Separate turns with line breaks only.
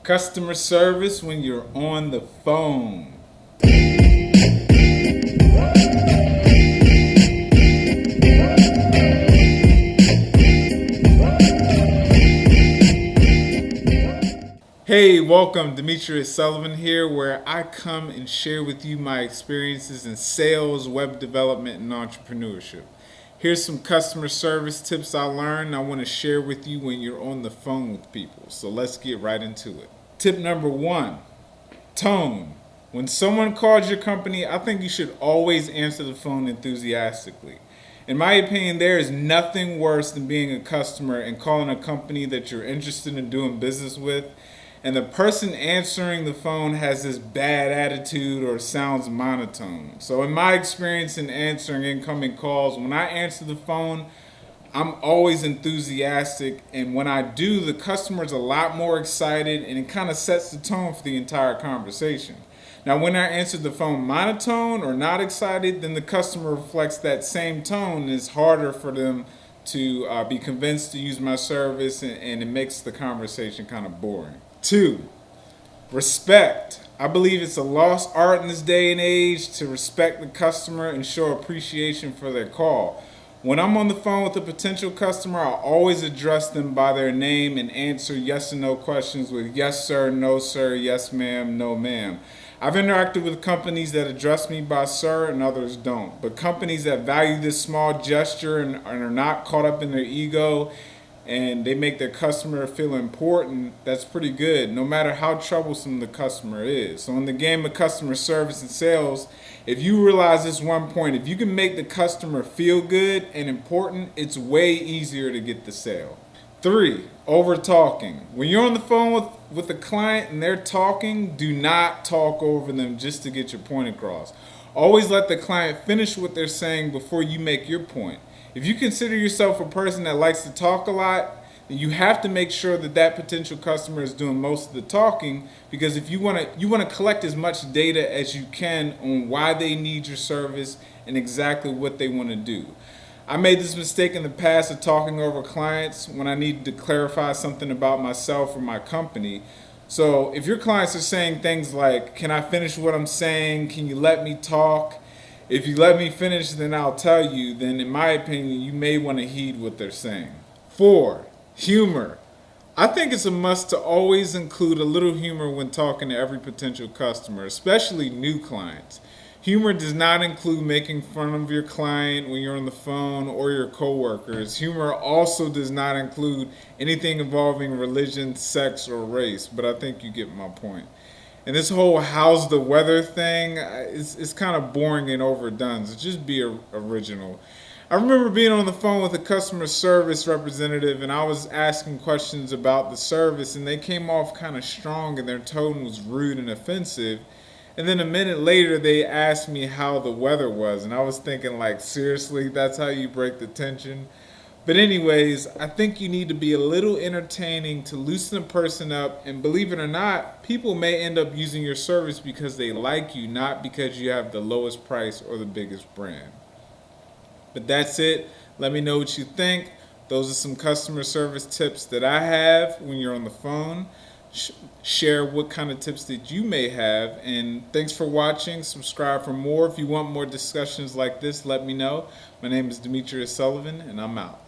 Customer service when you're on the phone. Hey, welcome. Demetrius Sullivan here, where I come and share with you my experiences in sales, web development, and entrepreneurship. Here's some customer service tips I learned I want to share with you when you're on the phone with people. So let's get right into it. Tip number 1, tone. When someone calls your company, I think you should always answer the phone enthusiastically. In my opinion, there is nothing worse than being a customer and calling a company that you're interested in doing business with, and the person answering the phone has this bad attitude or sounds monotone. So in my experience in answering incoming calls, when I answer the phone, I'm always enthusiastic, and when I do, the customer's a lot more excited, and it kind of sets the tone for the entire conversation. Now, when I answer the phone monotone or not excited, then the customer reflects that same tone, and it's harder for them to be convinced to use my service, and it makes the conversation kind of boring. 2, respect. I believe it's a lost art in this day and age to respect the customer and show appreciation for their call. When I'm on the phone with a potential customer, I always address them by their name and answer yes and no questions with yes sir, no sir, yes ma'am, no ma'am. I've interacted with companies that address me by sir and others don't. But companies that value this small gesture and are not caught up in their ego and they make their customer feel important, that's pretty good, no matter how troublesome the customer is. So in the game of customer service and sales, if you realize this one point, if you can make the customer feel good and important, it's way easier to get the sale. 3, over talking. When you're on the phone with a client and they're talking, do not talk over them just to get your point across. Always let the client finish what they're saying before you make your point. If you consider yourself a person that likes to talk a lot, then you have to make sure that that potential customer is doing most of the talking, because if you want to collect as much data as you can on why they need your service and exactly what they want to do. I made this mistake in the past of talking over clients when I needed to clarify something about myself or my company. So if your clients are saying things like, "Can I finish what I'm saying? Can you let me talk?" If you let me finish, then I'll tell you. Then in my opinion, you may want to heed what they're saying. 4, humor. I think it's a must to always include a little humor when talking to every potential customer, especially new clients. Humor does not include making fun of your client when you're on the phone or your coworkers. Humor also does not include anything involving religion, sex, or race, but I think you get my point. And this whole "how's the weather" thing, it's kind of boring and overdone, so just be original. I remember being on the phone with a customer service representative, and I was asking questions about the service, and they came off kind of strong, and their tone was rude and offensive. And then a minute later, they asked me how the weather was, and I was thinking, like, seriously, that's how you break the tension? But anyways, I think you need to be a little entertaining to loosen a person up, and believe it or not, people may end up using your service because they like you, not because you have the lowest price or the biggest brand. But that's it. Let me know what you think. Those are some customer service tips that I have when you're on the phone. Share what kind of tips that you may have, and thanks for watching. Subscribe for more. If you want more discussions like this, let me know. My name is Demetrius Sullivan, and I'm out.